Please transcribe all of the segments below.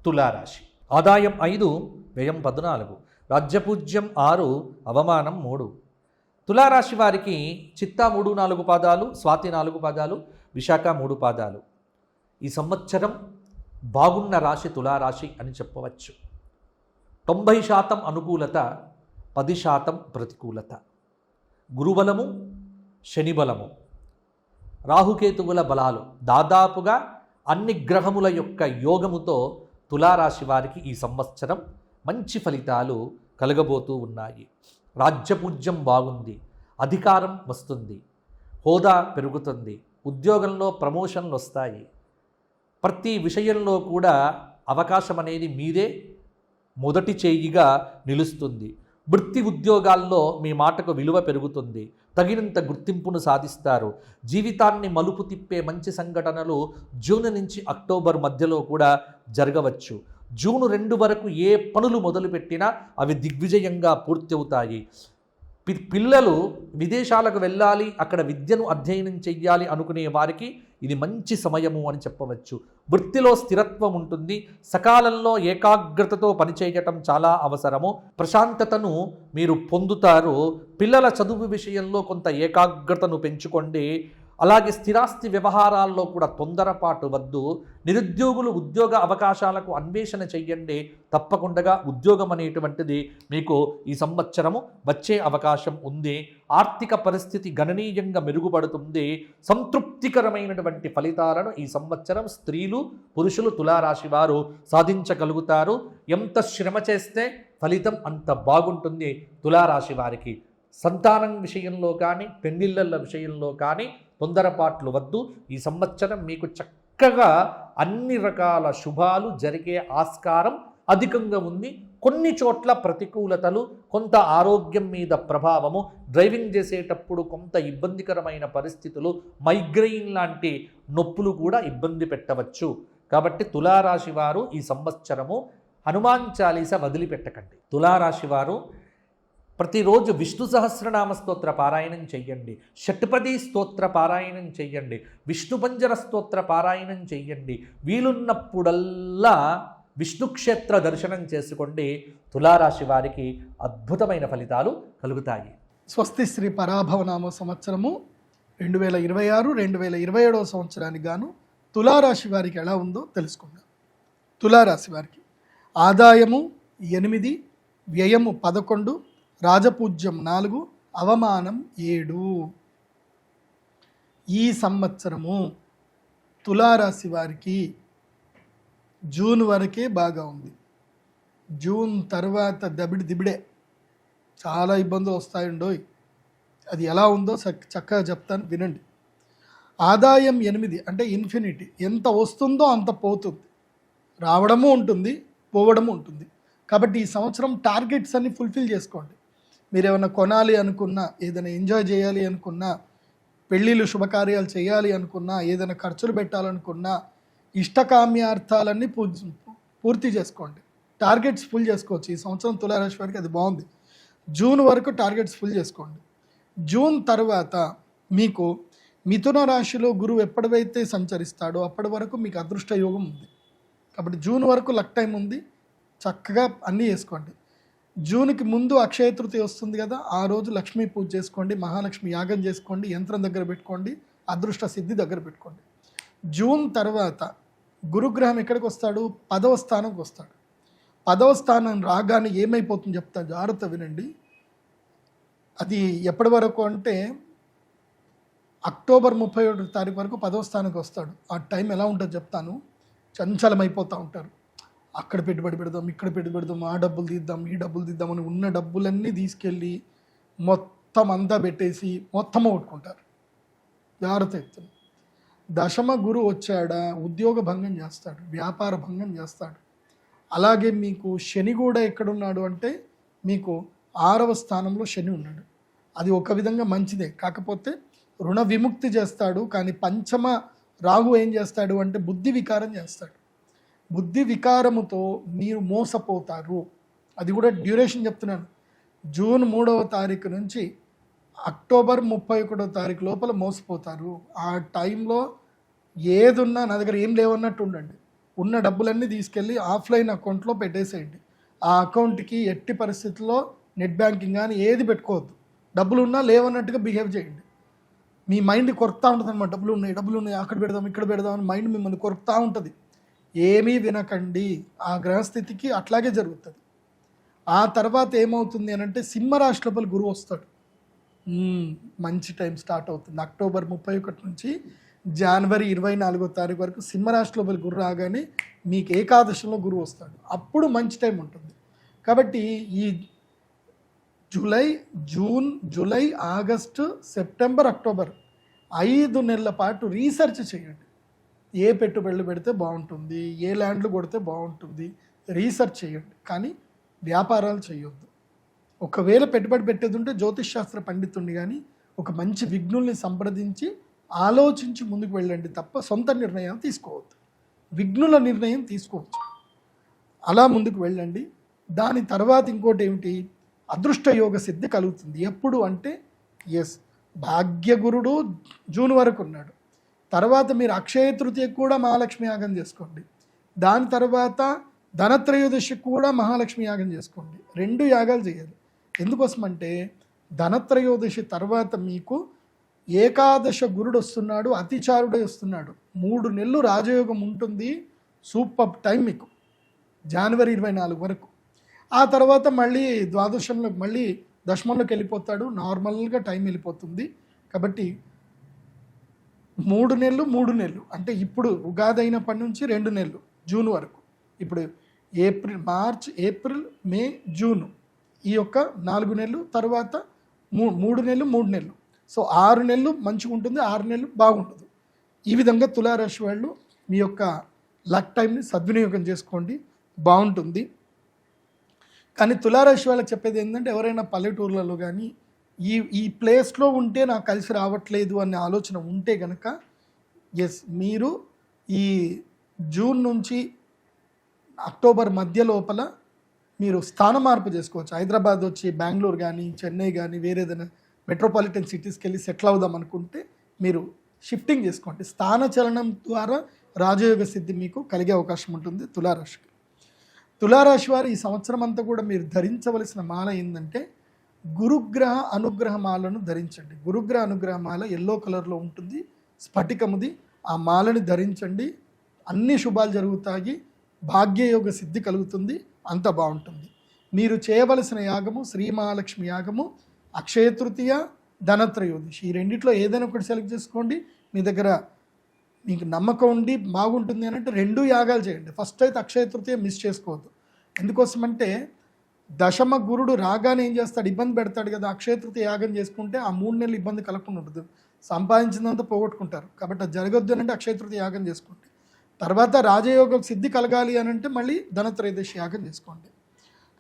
తులారాశి. ఆదాయం 5, వ్యయం 14, రాజ్యపూజ్యం 6, అవమానం 3. తులారాశి వారికి చిత్తా 3, 4 పాదాలు, స్వాతి 4 పాదాలు, విశాఖ 3 పాదాలు. ఈ సంవత్సరం బాగున్న రాశి తులారాశి అని చెప్పవచ్చు. 90% అనుకూలత, 10% ప్రతికూలత. గురుబలము, శని బలము, రాహుకేతువుల బలాలు, దాదాపుగా అన్ని గ్రహముల యొక్క యోగముతో తులారాశి వారికి ఈ సంవత్సరం మంచి ఫలితాలు కలగబోతూ ఉన్నాయి. రాజ్యపూజ్యం బాగుంది, అధికారం వస్తుంది, హోదా పెరుగుతుంది, ఉద్యోగంలో ప్రమోషన్లు వస్తాయి. ప్రతి విషయంలో కూడా అవకాశం అనేది మీరే మొదటి చేయిగా నిలుస్తుంది. వృత్తి ఉద్యోగాల్లో మీ మాటకు విలువ పెరుగుతుంది, తగినంత గుర్తింపును సాధిస్తారు. జీవితాన్ని మలుపు తిప్పే మంచి సంఘటనలు జూన్ నుంచి అక్టోబర్ మధ్యలో కూడా జరగవచ్చు. జూన్ 2 వరకు ఏ పనులు మొదలుపెట్టినా అవి దిగ్విజయంగా పూర్తి అవుతాయి. పిల్లలు విదేశాలకు వెళ్ళాలి, అక్కడ విద్యను అధ్యయనం చెయ్యాలి అనుకునే వారికి ఇది మంచి సమయము అని చెప్పవచ్చు. వృత్తిలో స్థిరత్వం ఉంటుంది, సకాలంలో ఏకాగ్రతతో పనిచేయటం చాలా అవసరము. ప్రశాంతతను మీరు పొందుతారు. పిల్లల చదువు విషయంలో కొంత ఏకాగ్రతను పెంచుకోండి. అలాగే స్థిరాస్తి వ్యవహారాల్లో కూడా తొందరపాటు వద్దు. నిరుద్యోగులు ఉద్యోగ అవకాశాలకు అన్వేషణ చెయ్యండి. తప్పకుండా ఉద్యోగం అనేటువంటిది మీకు ఈ సంవత్సరము వచ్చే అవకాశం ఉంది. ఆర్థిక పరిస్థితి గణనీయంగా మెరుగుపడుతుంది. సంతృప్తికరమైనటువంటి ఫలితాలను ఈ సంవత్సరం స్త్రీలు, పురుషులు తులారాశి వారు సాధించగలుగుతారు. ఎంత శ్రమ చేస్తే ఫలితం అంత బాగుంటుంది తులారాశి వారికి. సంతానం విషయంలో కానీ, పెళ్లిళ్ళ విషయంలో కానీ తొందరపాట్లు వద్దు. ఈ సంవత్సరం మీకు చక్కగా అన్ని రకాల శుభాలు జరిగే ఆస్కారం అధికంగా ఉంది. కొన్ని చోట్ల ప్రతికూలతలు, కొంత ఆరోగ్యం మీద ప్రభావము, డ్రైవింగ్ చేసేటప్పుడు కొంత ఇబ్బందికరమైన పరిస్థితులు, మైగ్రెయిన్ లాంటి నొప్పులు కూడా ఇబ్బంది పెట్టవచ్చు. కాబట్టి తులారాశి వారు ఈ సంవత్సరము హనుమాన్ చాలీస వదిలిపెట్టకండి. తులారాశి వారు ప్రతిరోజు విష్ణు సహస్రనామ స్తోత్ర పారాయణం చెయ్యండి, షట్పది స్తోత్ర పారాయణం చెయ్యండి, విష్ణుపంజర స్తోత్ర పారాయణం చెయ్యండి. వీలున్నప్పుడల్లా విష్ణుక్షేత్ర దర్శనం చేసుకోండి. తులారాశి వారికి అద్భుతమైన ఫలితాలు కలుగుతాయి. స్వస్తి శ్రీ పరాభవనామ సంవత్సరము 2026-2027 సంవత్సరానికి గాను తులారాశి వారికి ఎలా ఉందో తెలుసుకుందాం. తులారాశి వారికి ఆదాయము 8, వ్యయము 11, రాజపూజ్యం 4, అవమానం 7. ఈ సంవత్సరము తులారాశి వారికి జూన్ వరకే బాగా ఉంది. జూన్ తర్వాత దిబిడే చాలా ఇబ్బందులు వస్తాయండోయ్. అది ఎలా ఉందో చక్కగా చెప్తాను, వినండి. ఆదాయం 8 అంటే ఇన్ఫినిటీ. ఎంత వస్తుందో అంత పోతుంది. రావడము ఉంటుంది, పోవడము ఉంటుంది. కాబట్టి ఈ సంవత్సరం టార్గెట్స్ అన్ని ఫుల్ఫిల్ చేసుకోండి. మీరు ఏమైనా కొనాలి అనుకున్నా, ఏదైనా ఎంజాయ్ చేయాలి అనుకున్నా, పెళ్ళిళ్ళు శుభకార్యాలు చేయాలి అనుకున్నా, ఏదైనా ఖర్చులు పెట్టాలనుకున్నా, ఇష్టకామ్యార్థాలన్నీ పూర్తి చేసుకోండి. టార్గెట్స్ ఫుల్ చేసుకోవచ్చు. ఈ సంవత్సరం తులారాశి వారికి అది బాగుంది. జూన్ వరకు టార్గెట్స్ ఫుల్ చేసుకోండి. జూన్ తర్వాత మీకు మిథున రాశిలో గురువు ఎప్పటివైతే సంచరిస్తాడో అప్పటి వరకు మీకు అదృష్ట యోగం ఉంది. కాబట్టి జూన్ వరకు లక్ టైం ఉంది. చక్కగా అన్నీ చేసుకోండి. జూన్కి ముందు అక్షయ తృతీయ వస్తుంది కదా, ఆ రోజు లక్ష్మీ పూజ చేసుకోండి, మహాలక్ష్మి యాగం చేసుకోండి, యంత్రం దగ్గర పెట్టుకోండి, అదృష్ట సిద్ధి దగ్గర పెట్టుకోండి. జూన్ తర్వాత గురుగ్రహం ఎక్కడికి వస్తాడు? 10వ స్థానంకి వస్తాడు. 10వ స్థానం రాగానే ఏమైపోతుంది చెప్తాను, జాగ్రత్త వినండి. అది ఎప్పటి వరకు అంటే అక్టోబర్ 31 తారీఖు వరకు 10వ స్థానానికి వస్తాడు. ఆ టైం ఎలా ఉంటుందో చెప్తాను. చంచలమైపోతూ ఉంటారు. అక్కడ పెట్టుబడి పెడదాం, ఇక్కడ పెట్టుబడి పెడదాం, ఆ డబ్బులు తీద్దాం, ఈ డబ్బులు తీద్దాం అని ఉన్న డబ్బులన్నీ తీసుకెళ్ళి మొత్తం అంతా పెట్టేసి మొత్తం కొట్టుకుంటారు. జాగ్రత్త చెప్తాను. దశమ గురు వచ్చాడా ఉద్యోగ భంగం చేస్తాడు, వ్యాపార భంగం చేస్తాడు. అలాగే మీకు శని కూడా ఎక్కడున్నాడు అంటే మీకు 6వ స్థానంలో శని ఉన్నాడు. అది ఒక విధంగా మంచిదే, కాకపోతే రుణ విముక్తి చేస్తాడు. కానీ పంచమ రాహు ఏం చేస్తాడు అంటే బుద్ధి వికారం చేస్తాడు. బుద్ధి వికారముతో మీరు మోసపోతారు. అది కూడా డ్యూరేషన్ చెప్తున్నాను. జూన్ 3వ తారీఖు నుంచి అక్టోబర్ 31వ తారీఖు లోపల మోసపోతారు. ఆ టైంలో ఏదున్నా నా దగ్గర ఏం లేవన్నట్టు ఉండండి. ఉన్న డబ్బులన్నీ తీసుకెళ్ళి ఆఫ్లైన్ అకౌంట్లో పెట్టేసేయండి. ఆ అకౌంట్కి ఎట్టి పరిస్థితుల్లో నెట్ బ్యాంకింగ్ కానీ ఏది పెట్టుకోవద్దు. డబ్బులు ఉన్నా లేవన్నట్టుగా బిహేవ్ చేయండి. మీ మైండ్ కొరుకుతూ ఉంటుంది అనమాట. డబ్బులు ఉన్నాయి అక్కడ పెడదాం ఇక్కడ పెడదాం అని మైండ్ మిమ్మల్ని కొరుకుతూ ఉంటుంది. ఏమీ వినకండి. ఆ గ్రహస్థితికి అట్లాగే జరుగుతుంది. ఆ తర్వాత ఏమవుతుంది అని అంటే సింహరాశి లోపల గురువు వస్తాడు. మంచి టైం స్టార్ట్ అవుతుంది. అక్టోబర్ 31 నుంచి జనవరి 24వ తారీఖు వరకు సింహరాశి లోపల గురువు రాగానే మీకు ఏకాదశంలో గురువు వస్తాడు. అప్పుడు మంచి టైం ఉంటుంది. కాబట్టి ఈ June July August September October 5 నెలల పాటు రీసెర్చ్ చేయండి. ఏ పెట్టుబడులు పెడితే బాగుంటుంది, ఏ ల్యాండ్లు కొడితే బాగుంటుంది, రీసెర్చ్ చేయండి. కానీ వ్యాపారాలు చేయొద్దు. ఒకవేళ పెట్టుబడి పెట్టేది ఉంటే జ్యోతిష్ శాస్త్ర పండితుడిని కానీ ఒక మంచి విఘ్నుల్ని సంప్రదించి ఆలోచించి ముందుకు వెళ్ళండి తప్ప సొంత నిర్ణయాలు తీసుకోవద్దు. విఘ్నుల నిర్ణయం తీసుకోవచ్చు. అలా ముందుకు వెళ్ళండి. దాని తర్వాత ఇంకోటి ఏమిటి, అదృష్ట యోగ సిద్ధి కలుగుతుంది. ఎప్పుడు అంటే భాగ్యగురుడు జూన్ వరకు ఉన్నాడు. తర్వాత మీరు అక్షయ తృతీయకు కూడా మహాలక్ష్మి యాగం చేసుకోండి. దాని తర్వాత ధనత్రయోదశికి కూడా మహాలక్ష్మి యాగం చేసుకోండి. 2 యాగాలు చేయాలి. ఎందుకోసమంటే ధనత్రయోదశి తర్వాత మీకు ఏకాదశ గురుడు వస్తున్నాడు, అతిచారుడే వస్తున్నాడు. 3 నెలలు రాజయోగం ఉంటుంది. సూపర్ టైం మీకు జనవరి 24 వరకు. ఆ తర్వాత మళ్ళీ ద్వాదశంలో మళ్ళీ దశమంలోకి వెళ్ళిపోతాడు. నార్మల్గా టైం వెళ్ళిపోతుంది. కాబట్టి 3 నెలలు అంటే ఇప్పుడు ఉగాది అయినప్పటి నుంచి 2 నెలలు జూన్ వరకు. ఇప్పుడు మార్చ్ ఏప్రిల్ మే జూన్ ఈ యొక్క 4 నెలలు, తర్వాత 3 నెలలు. సో 6 నెలలు మంచిగా ఉంటుంది, 6 నెలలు బాగుంటుంది. ఈ విధంగా తులారాశి వాళ్ళు మీ యొక్క లక్ టైంని సద్వినియోగం చేసుకోండి, బాగుంటుంది. కానీ తులారాశి వాళ్ళకి చెప్పేది ఏంటంటే ఎవరైనా పల్లెటూర్లలో కానీ ఈ ప్లేస్లో ఉంటే నాకు కలిసి రావట్లేదు అనే ఆలోచన ఉంటే కనుక మీరు ఈ జూన్ నుంచి అక్టోబర్ మధ్య లోపల మీరు స్థాన మార్పు చేసుకోవచ్చు. హైదరాబాద్ వచ్చి బెంగళూరు కానీ చెన్నై కానీ వేరే ఏదైనా మెట్రోపాలిటన్ సిటీస్కి వెళ్ళి సెటిల్ అవుదాం అనుకుంటే మీరు షిఫ్టింగ్ చేసుకోండి. స్థాన చలనం ద్వారా రాజయోగ సిద్ధి మీకు కలిగే అవకాశం ఉంటుంది తులారాశికి. తులారాశి వారు ఈ సంవత్సరం అంతా కూడా మీరు ధరించవలసిన మాల ఏంటంటే గురుగ్రహ అనుగ్రహ మాలను ధరించండి. గురుగ్రహ అనుగ్రహ మాల ఎల్లో కలర్లో ఉంటుంది, స్ఫటికముది. ఆ మాలని ధరించండి. అన్ని శుభాలు జరుగుతాయి, భాగ్యయోగ సిద్ధి కలుగుతుంది, అంత బాగుంటుంది. మీరు చేయవలసిన యాగము శ్రీ మహాలక్ష్మి యాగము, అక్షయ తృతీయ, ధనత్రయోదశి. ఈ రెండిట్లో ఏదైనా ఒకటి సెలెక్ట్ చేసుకోండి. మీ దగ్గర మీకు నమ్మకం ఉండి బాగుంటుంది అని అంటే 2 యాగాలు చేయండి. ఫస్ట్ అయితే అక్షయ తృతీయ మిస్ చేసుకోవద్దు. ఎందుకోసమంటే దశమ గురుడు రాగానే ఏం చేస్తాడు, ఇబ్బంది పెడతాడు కదా. అక్షయ తృతీయ యాగం చేసుకుంటే ఆ 3 నెలలు ఇబ్బంది కలగకుండా ఉంటుంది, సంపాదించినంత పోగొట్టుకుంటారు. కాబట్టి అది జరగొద్దు అని అంటే అక్షయ తృతీయ యాగం చేసుకోండి. తర్వాత రాజయోగం సిద్ధి కలగాలి అని అంటే మళ్ళీ ధనత్రయోదశి యాగం చేసుకోండి.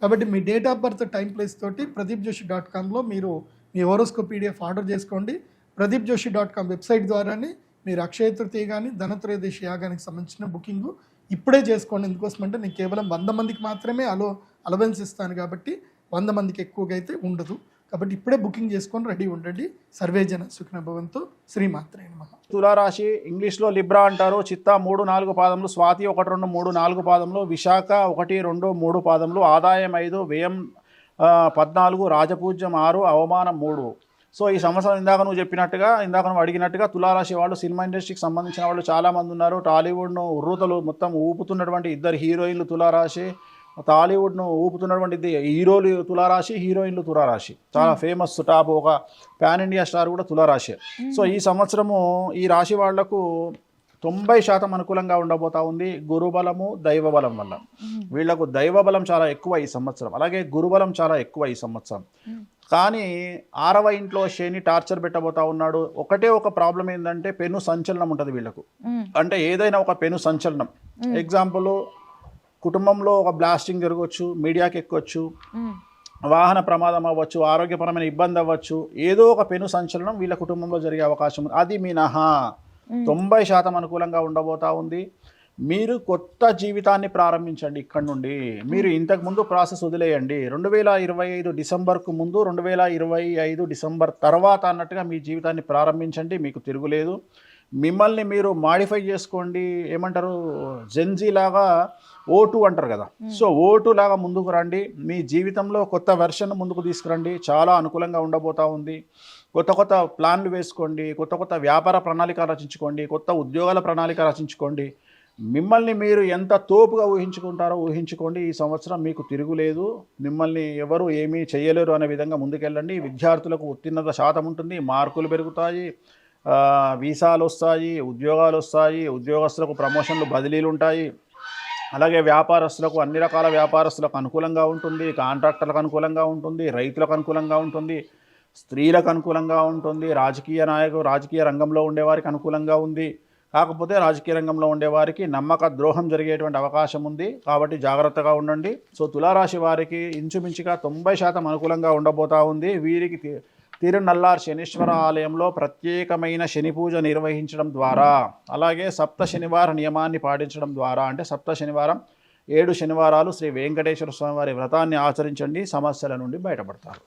కాబట్టి మీ date of birth time place తోటి pradeepjoshi.comలో మీరు మీ హోరోస్కోప్ PDF ఆర్డర్ చేసుకోండి. pradeepjoshi.com వెబ్సైట్ ద్వారానే మీరు అక్షయ తృతీయ కానీ ధనత్రయోదశి యాగానికి సంబంధించిన బుకింగ్ ఇప్పుడే చేసుకోండి. ఎందుకోసమంటే నేను కేవలం 100 మందికి మాత్రమే అలవెన్స్ ఇస్తాను కాబట్టి 100 మందికి ఎక్కువగా అయితే ఉండదు. కాబట్టి ఇప్పుడే బుకింగ్ చేసుకొని రెడీ ఉండండి. సర్వేజన సుఖినో భవంతు. శ్రీమాత్రే నమః. తులారాశి ఇంగ్లీష్లో లిబ్రా అంటారు. చిత్త 3, 4 పాదములు, స్వాతి 1, 2, 3, 4 పాదములు, విశాఖ 1, 2, 3 పాదములు, ఆదాయం 5, వ్యయం 14, రాజపూజ్యం 6, అవమానం 3. సో ఈ సంవత్సరం ఇందాక నువ్వు అడిగినట్టుగా తులారాశి వాళ్ళు సినిమా ఇండస్ట్రీకి సంబంధించిన వాళ్ళు చాలామంది ఉన్నారు. టాలీవుడ్ను ఉర్రూతలు మొత్తం ఊపుతున్నటువంటి 2 హీరోయిన్లు తులారాశి, టాలీవుడ్ను ఊపుతున్నటువంటి హీరోలు తులారాశి, హీరోయిన్లు తులారాశి. చాలా ఫేమస్ టాప్ ఒక పాన్ ఇండియా స్టార్ కూడా తులారాశి. సో ఈ సంవత్సరము ఈ రాశి వాళ్లకు 90% అనుకూలంగా ఉండబోతా ఉంది. గురుబలము దైవబలం వల్ల వీళ్లకు దైవబలం చాలా ఎక్కువ ఈ సంవత్సరం, అలాగే గురుబలం చాలా ఎక్కువ ఈ సంవత్సరం. కానీ 6వ ఇంట్లో శని టార్చర్ పెట్టబోతా ఉన్నాడు. ఒక ప్రాబ్లం ఏంటంటే పెను సంచలనం ఉంటుంది వీళ్ళకు. అంటే ఏదైనా ఒక పెను సంచలనం, ఎగ్జాంపుల్ కుటుంబంలో ఒక బ్లాస్టింగ్ జరగవచ్చు, మీడియాకి ఎక్కొచ్చు, వాహన ప్రమాదం అవ్వచ్చు, ఆరోగ్యపరమైన ఇబ్బంది అవ్వచ్చు, ఏదో ఒక పెను సంచలనం వీళ్ళ కుటుంబంలో జరిగే అవకాశం ఉంది. అది మినహా 90% అనుకూలంగా ఉండబోతా ఉంది. మీరు కొత్త జీవితాన్ని ప్రారంభించండి. ఇక్కడ నుండి మీరు ఇంతకుముందు ప్రాసెస్ వదిలేయండి. 2025 డిసెంబర్కు ముందు, 2025 డిసెంబర్ తర్వాత అన్నట్టుగా మీ జీవితాన్ని ప్రారంభించండి. మీకు తిరుగులేదు. మిమ్మల్ని మీరు మాడిఫై చేసుకోండి. ఏమంటారు, జెన్జీ లాగా ఓటు అంటారు కదా, సో ఓటు లాగా ముందుకు రండి. మీ జీవితంలో కొత్త వెర్షన్ ముందుకు తీసుకురండి. చాలా అనుకూలంగా ఉండబోతా ఉంది. కొత్త కొత్త ప్లాన్లు వేసుకోండి, కొత్త కొత్త వ్యాపార ప్రణాళిక రచించుకోండి, కొత్త ఉద్యోగాల ప్రణాళిక రచించుకోండి. మిమ్మల్ని మీరు ఎంత తోపుగా ఊహించుకుంటారో ఊహించుకోండి. ఈ సంవత్సరం మీకు తిరుగులేదు. మిమ్మల్ని ఎవరు ఏమీ చేయలేరు అనే విధంగా ముందుకెళ్ళండి. విద్యార్థులకు ఉత్తీర్ణత శాతం ఉంటుంది, మార్కులు పెరుగుతాయి, వీసాలు వస్తాయి, ఉద్యోగాలు వస్తాయి, ఉద్యోగస్తులకు ప్రమోషన్లు, బదిలీలు ఉంటాయి. అలాగే వ్యాపారస్తులకు, అన్ని రకాల వ్యాపారస్తులకు అనుకూలంగా ఉంటుంది, కాంట్రాక్టర్లకు అనుకూలంగా ఉంటుంది, రైతులకు అనుకూలంగా ఉంటుంది, స్త్రీలకు అనుకూలంగా ఉంటుంది, రాజకీయ రంగంలో ఉండేవారికి అనుకూలంగా ఉంది. కాకపోతే రాజకీయ రంగంలో ఉండేవారికి నమ్మక ద్రోహం జరిగేటువంటి అవకాశం ఉంది, కాబట్టి జాగ్రత్తగా ఉండండి. సో తులారాశి వారికి ఇంచుమించుగా 90% అనుకూలంగా ఉండబోతా ఉంది. వీరికి తిరునల్లార్ శనీశ్వర ఆలయంలో ప్రత్యేకమైన శని పూజ నిర్వహించడం ద్వారా, అలాగే సప్త శనివార నియమాన్ని పాటించడం ద్వారా, అంటే సప్త శనివారం 7 శనివారాలు శ్రీ వెంకటేశ్వర స్వామి వారి వ్రతాన్ని ఆచరించండి, సమస్యల నుండి బయటపడతారు.